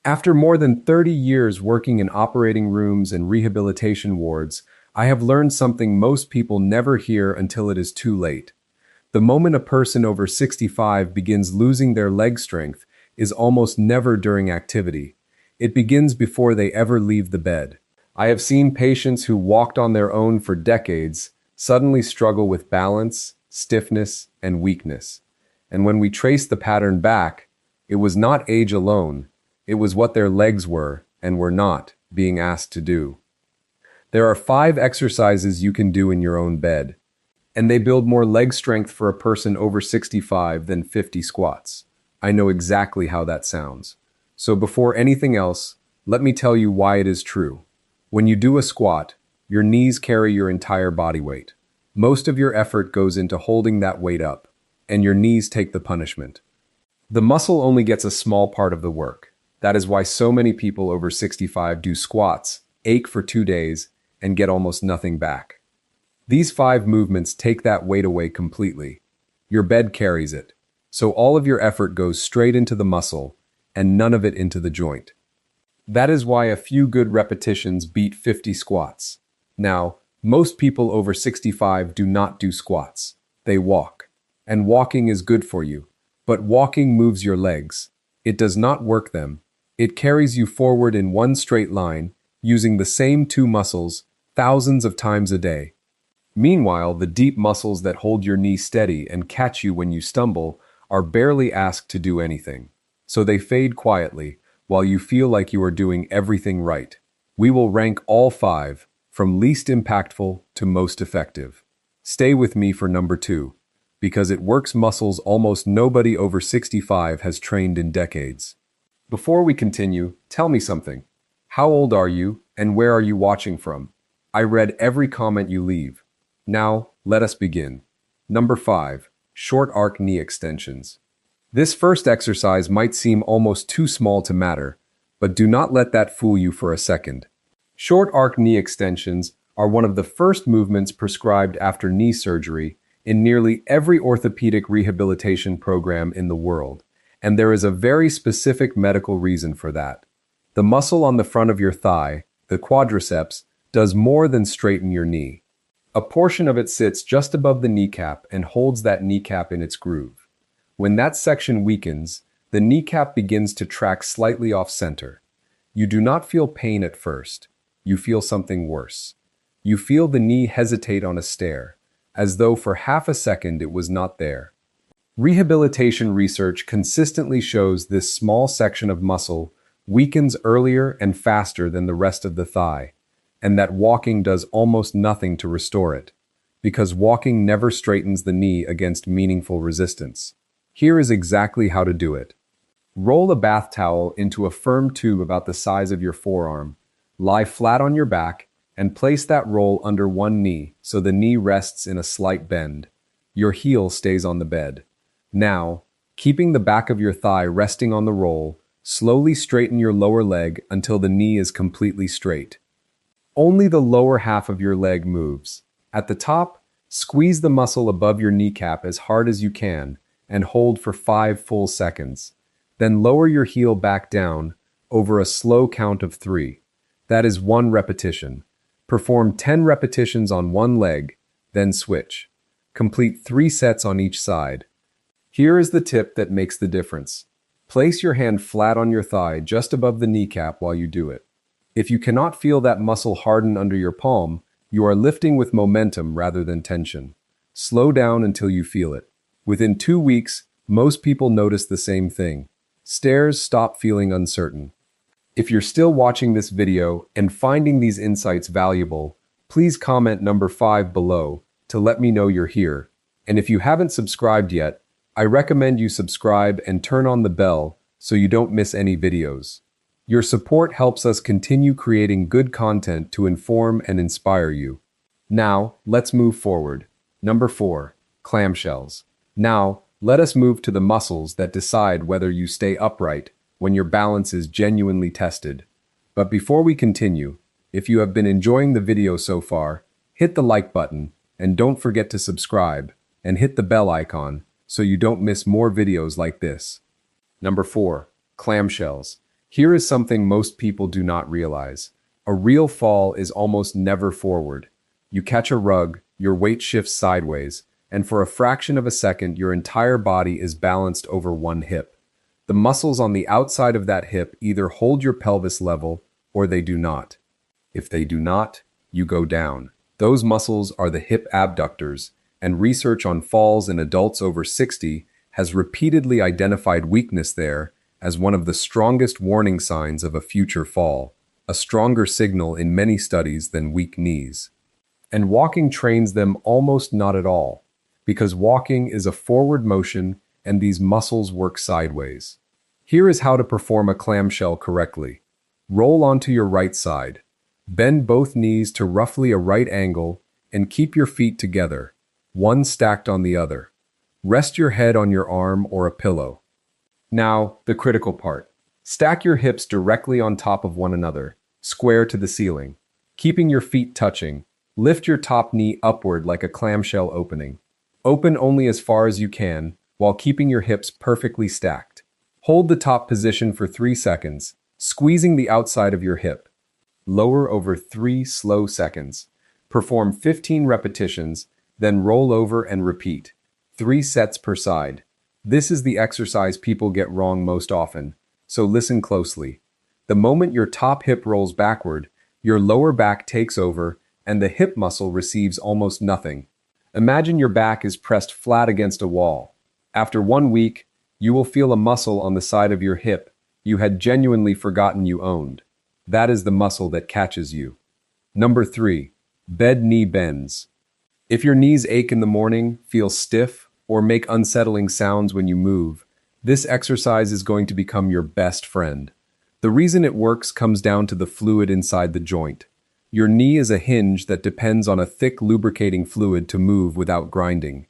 After more than 30 years working in operating rooms and rehabilitation wards, I have learned something most people never hear until it is too late. The moment a person over 65 begins losing their leg strength is almost never during activity. It begins before they ever leave the bed. I have seen patients who walked on their own for decades suddenly struggle with balance, stiffness, and weakness. And when we trace the pattern back, it was not age alone, it was what their legs were and were not being asked to do. There are 5 exercises you can do in your own bed, and they build more leg strength for a person over 65 than 50 squats. I know exactly how that sounds. So before anything else, let me tell you why it is true. When you do a squat, your knees carry your entire body weight. Most of your effort goes into holding that weight up, and your knees take the punishment. The muscle only gets a small part of the work. That is why so many people over 65 do squats, ache for 2 days, and get almost nothing back. These 5 movements take that weight away completely. Your bed carries it, so all of your effort goes straight into the muscle, and none of it into the joint. That is why a few good repetitions beat 50 squats. Now, most people over 65 do not do squats. They walk. And walking is good for you. But walking moves your legs. It does not work them. It carries you forward in one straight line, using the same 2 muscles thousands of times a day. Meanwhile, the deep muscles that hold your knee steady and catch you when you stumble are barely asked to do anything. So they fade quietly, while you feel like you are doing everything right. We will rank all 5, from least impactful to most effective. Stay with me for number 2, because it works muscles almost nobody over 65 has trained in decades. Before we continue, tell me something. How old are you, and where are you watching from? I read every comment you leave. Now, let us begin. Number 5, short arc knee extensions. This first exercise might seem almost too small to matter, but do not let that fool you for a second. Short arc knee extensions are one of the first movements prescribed after knee surgery in nearly every orthopedic rehabilitation program in the world, and there is a very specific medical reason for that. The muscle on the front of your thigh, the quadriceps, does more than straighten your knee. A portion of it sits just above the kneecap and holds that kneecap in its groove. When that section weakens, the kneecap begins to track slightly off center. You do not feel pain at first. You feel something worse. You feel the knee hesitate on a stair, as though for half a second it was not there. Rehabilitation research consistently shows this small section of muscle weakens earlier and faster than the rest of the thigh, and that walking does almost nothing to restore it, because walking never straightens the knee against meaningful resistance. Here is exactly how to do it. Roll a bath towel into a firm tube about the size of your forearm, lie flat on your back, and place that roll under one knee so the knee rests in a slight bend. Your heel stays on the bed. Now, keeping the back of your thigh resting on the roll, slowly straighten your lower leg until the knee is completely straight. Only the lower half of your leg moves. At the top, squeeze the muscle above your kneecap as hard as you can and hold for 5 full seconds. Then lower your heel back down over a slow count of 3. That is 1 repetition. Perform 10 repetitions on one leg, then switch. Complete 3 sets on each side. Here is the tip that makes the difference. Place your hand flat on your thigh just above the kneecap while you do it. If you cannot feel that muscle harden under your palm, you are lifting with momentum rather than tension. Slow down until you feel it. Within 2 weeks, most people notice the same thing. Stairs stop feeling uncertain. If you're still watching this video and finding these insights valuable, please comment number 5 below to let me know you're here. And if you haven't subscribed yet, I recommend you subscribe and turn on the bell so you don't miss any videos. Your support helps us continue creating good content to inform and inspire you. Now, let's move forward. Number 4, clamshells. Now, let us move to the muscles that decide whether you stay upright when your balance is genuinely tested. But before we continue, if you have been enjoying the video so far, hit the like button and don't forget to subscribe and hit the bell icon so you don't miss more videos like this. Number 4, clamshells. Here is something most people do not realize. A real fall is almost never forward. You catch a rug, your weight shifts sideways, and for a fraction of a second, your entire body is balanced over one hip. The muscles on the outside of that hip either hold your pelvis level or they do not. If they do not, you go down. Those muscles are the hip abductors, and research on falls in adults over 60 has repeatedly identified weakness there as one of the strongest warning signs of a future fall, a stronger signal in many studies than weak knees. And walking trains them almost not at all, because walking is a forward motion and these muscles work sideways. Here is how to perform a clamshell correctly. Roll onto your right side. Bend both knees to roughly a right angle and keep your feet together, one stacked on the other. Rest your head on your arm or a pillow. Now, the critical part. Stack your hips directly on top of one another, square to the ceiling. Keeping your feet touching, lift your top knee upward like a clamshell opening. Open only as far as you can, while keeping your hips perfectly stacked. Hold the top position for 3 seconds, squeezing the outside of your hip. Lower over 3 slow seconds. Perform 15 repetitions, then roll over and repeat. 3 sets per side. This is the exercise people get wrong most often, so listen closely. The moment your top hip rolls backward, your lower back takes over and the hip muscle receives almost nothing. Imagine your back is pressed flat against a wall. After 1 week, you will feel a muscle on the side of your hip you had genuinely forgotten you owned. That is the muscle that catches you. Number 3, bed knee bends. If your knees ache in the morning, feel stiff, or make unsettling sounds when you move, this exercise is going to become your best friend. The reason it works comes down to the fluid inside the joint. Your knee is a hinge that depends on a thick lubricating fluid to move without grinding.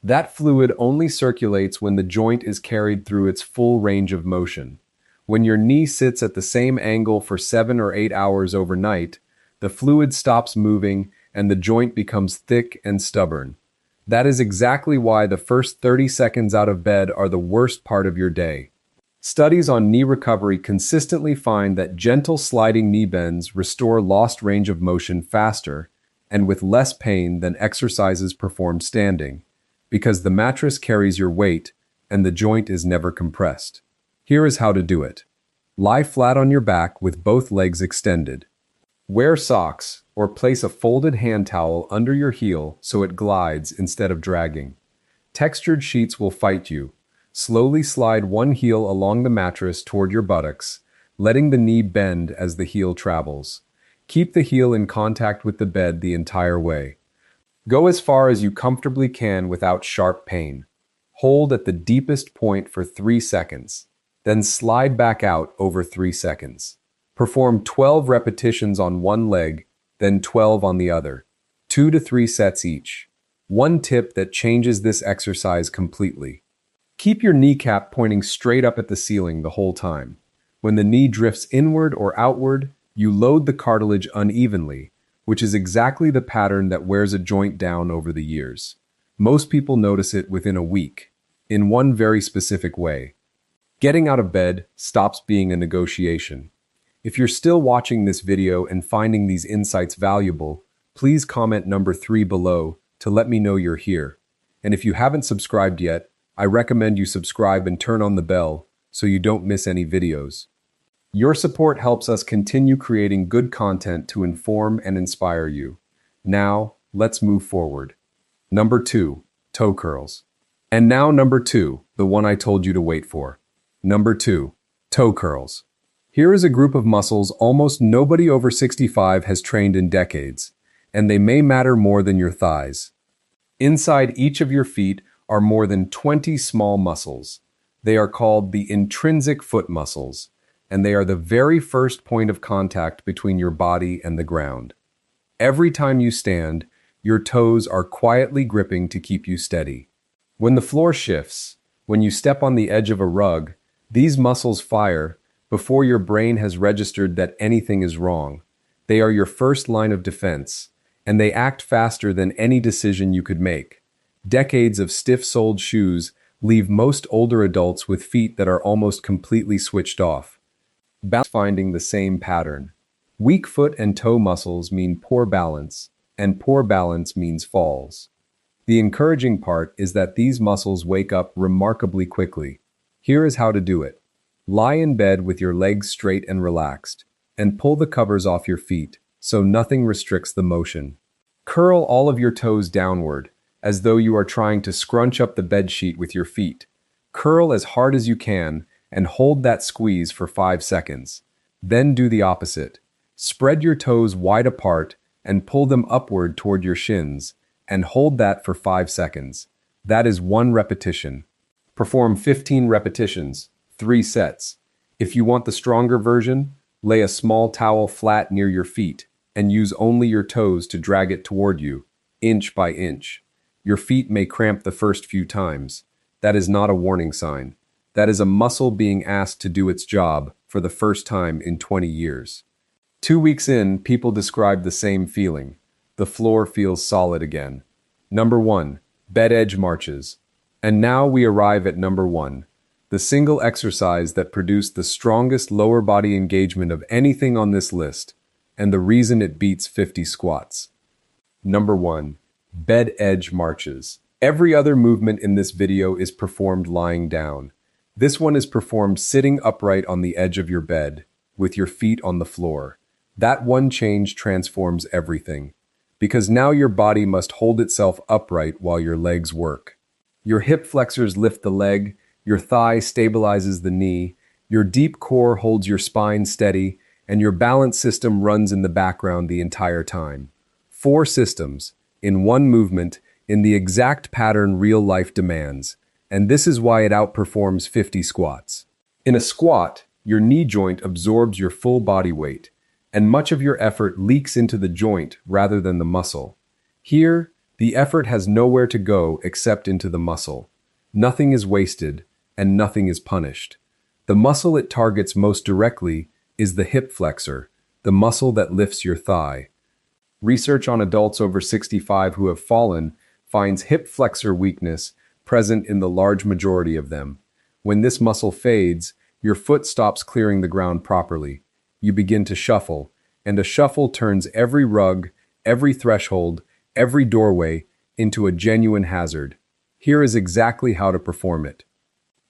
That fluid only circulates when the joint is carried through its full range of motion. When your knee sits at the same angle for 7 or 8 hours overnight, the fluid stops moving and the joint becomes thick and stubborn. That is exactly why the first 30 seconds out of bed are the worst part of your day. Studies on knee recovery consistently find that gentle sliding knee bends restore lost range of motion faster and with less pain than exercises performed standing, because the mattress carries your weight and the joint is never compressed. Here is how to do it. Lie flat on your back with both legs extended. Wear socks or place a folded hand towel under your heel so it glides instead of dragging. Textured sheets will fight you. Slowly slide one heel along the mattress toward your buttocks, letting the knee bend as the heel travels. Keep the heel in contact with the bed the entire way. Go as far as you comfortably can without sharp pain. Hold at the deepest point for 3 seconds, then slide back out over 3 seconds. Perform 12 repetitions on one leg, then 12 on the other, 2 to 3 sets each. One tip that changes this exercise completely. Keep your kneecap pointing straight up at the ceiling the whole time. When the knee drifts inward or outward, you load the cartilage unevenly, which is exactly the pattern that wears a joint down over the years. Most people notice it within a week, in one very specific way. Getting out of bed stops being a negotiation. If you're still watching this video and finding these insights valuable, please comment number 3 below to let me know you're here. And if you haven't subscribed yet, I recommend you subscribe and turn on the bell so you don't miss any videos. Your support helps us continue creating good content to inform and inspire you. Now, let's move forward. Number 2, toe curls. And now number 2, the one I told you to wait for. Number 2, toe curls. Here is a group of muscles almost nobody over 65 has trained in decades, and they may matter more than your thighs. Inside each of your feet are more than 20 small muscles. They are called the intrinsic foot muscles, and they are the very first point of contact between your body and the ground. Every time you stand, your toes are quietly gripping to keep you steady. When the floor shifts, when you step on the edge of a rug, these muscles fire before your brain has registered that anything is wrong. They are your first line of defense, and they act faster than any decision you could make. Decades of stiff-soled shoes leave most older adults with feet that are almost completely switched off. finding the same pattern. Weak foot and toe muscles mean poor balance, and poor balance means falls. The encouraging part is that these muscles wake up remarkably quickly. Here is how to do it. Lie in bed with your legs straight and relaxed, and pull the covers off your feet so nothing restricts the motion. Curl all of your toes downward, as though you are trying to scrunch up the bed sheet with your feet. Curl as hard as you can and hold that squeeze for 5 seconds. Then do the opposite. Spread your toes wide apart and pull them upward toward your shins, and hold that for 5 seconds. That is 1 repetition. Perform 15 repetitions, 3 sets. If you want the stronger version, lay a small towel flat near your feet and use only your toes to drag it toward you, inch by inch. Your feet may cramp the first few times. That is not a warning sign. That is a muscle being asked to do its job for the first time in 20 years. 2 weeks in, people describe the same feeling. The floor feels solid again. Number 1, bed edge marches. And now we arrive at number 1, the single exercise that produced the strongest lower body engagement of anything on this list, and the reason it beats 50 squats. Number 1, bed edge marches. Every other movement in this video is performed lying down. This one is performed sitting upright on the edge of your bed, with your feet on the floor. That one change transforms everything, because now your body must hold itself upright while your legs work. Your hip flexors lift the leg, your thigh stabilizes the knee, your deep core holds your spine steady, and your balance system runs in the background the entire time. 4 systems, in one movement, in the exact pattern real life demands, and this is why it outperforms 50 squats. In a squat, your knee joint absorbs your full body weight, and much of your effort leaks into the joint rather than the muscle. Here, the effort has nowhere to go except into the muscle. Nothing is wasted, and nothing is punished. The muscle it targets most directly is the hip flexor, the muscle that lifts your thigh. Research on adults over 65 who have fallen finds hip flexor weakness present in the large majority of them. When this muscle fades, your foot stops clearing the ground properly. You begin to shuffle, and a shuffle turns every rug, every threshold, every doorway into a genuine hazard. Here is exactly how to perform it.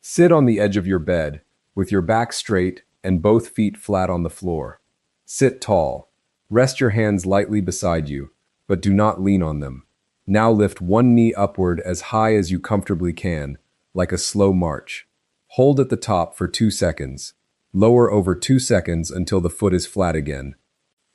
Sit on the edge of your bed, with your back straight and both feet flat on the floor. Sit tall. Rest your hands lightly beside you, but do not lean on them. Now lift one knee upward as high as you comfortably can, like a slow march. Hold at the top for 2 seconds. Lower over 2 seconds until the foot is flat again.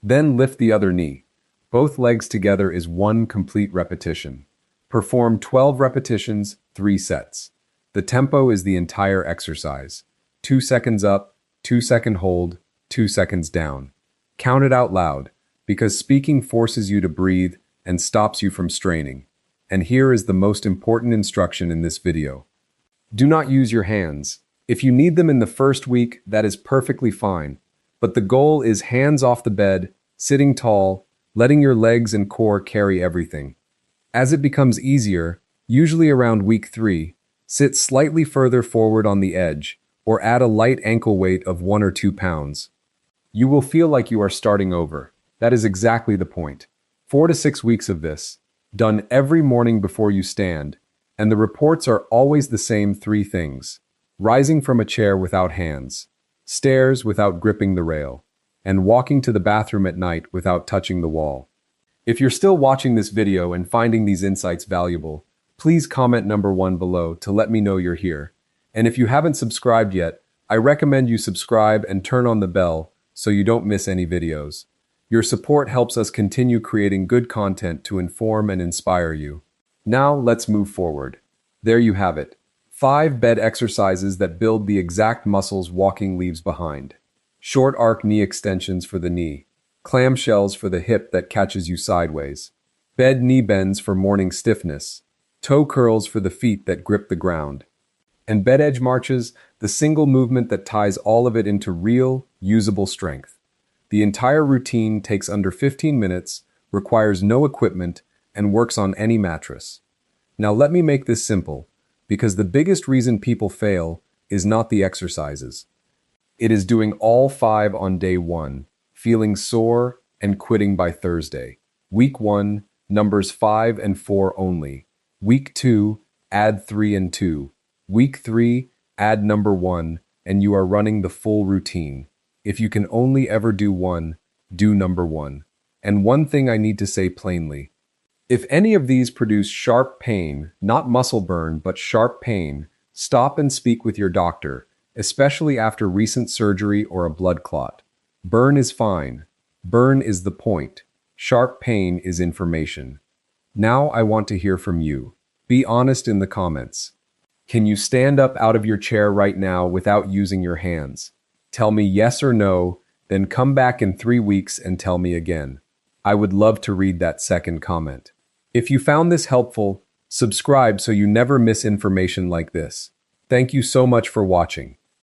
Then lift the other knee. Both legs together is 1 complete repetition. Perform 12 repetitions, 3 sets. The tempo is the entire exercise. 2 seconds up, 2 second hold, 2 seconds down. Count it out loud, because speaking forces you to breathe and stops you from straining. And here is the most important instruction in this video. Do not use your hands. If you need them in the first week, that is perfectly fine. But the goal is hands off the bed, sitting tall, letting your legs and core carry everything. As it becomes easier, usually around week 3, sit slightly further forward on the edge, or add a light ankle weight of 1 or 2 pounds. You will feel like you are starting over. That is exactly the point. 4 to 6 weeks of this, done every morning before you stand, and the reports are always the same 3 things. Rising from a chair without hands, stairs without gripping the rail, and walking to the bathroom at night without touching the wall. If you're still watching this video and finding these insights valuable, please comment number 1 below to let me know you're here. And if you haven't subscribed yet, I recommend you subscribe and turn on the bell so you don't miss any videos. Your support helps us continue creating good content to inform and inspire you. Now let's move forward. There you have it. 5 bed exercises that build the exact muscles walking leaves behind. Short arc knee extensions for the knee. Clamshells for the hip that catches you sideways. Bed knee bends for morning stiffness. Toe curls for the feet that grip the ground. And bed edge marches, the single movement that ties all of it into real, usable strength. The entire routine takes under 15 minutes, requires no equipment, and works on any mattress. Now let me make this simple, because the biggest reason people fail is not the exercises. It is doing all 5 on day 1, feeling sore and quitting by Thursday. Week 1, numbers 5 and 4 only. Week 2, add 3 and 2. Week 3, add number 1, and you are running the full routine. If you can only ever do one, do number 1. And one thing I need to say plainly. If any of these produce sharp pain, not muscle burn, but sharp pain, stop and speak with your doctor, especially after recent surgery or a blood clot. Burn is fine. Burn is the point. Sharp pain is information. Now I want to hear from you. Be honest in the comments. Can you stand up out of your chair right now without using your hands? Tell me yes or no, then come back in 3 weeks and tell me again. I would love to read that second comment. If you found this helpful, subscribe so you never miss information like this. Thank you so much for watching.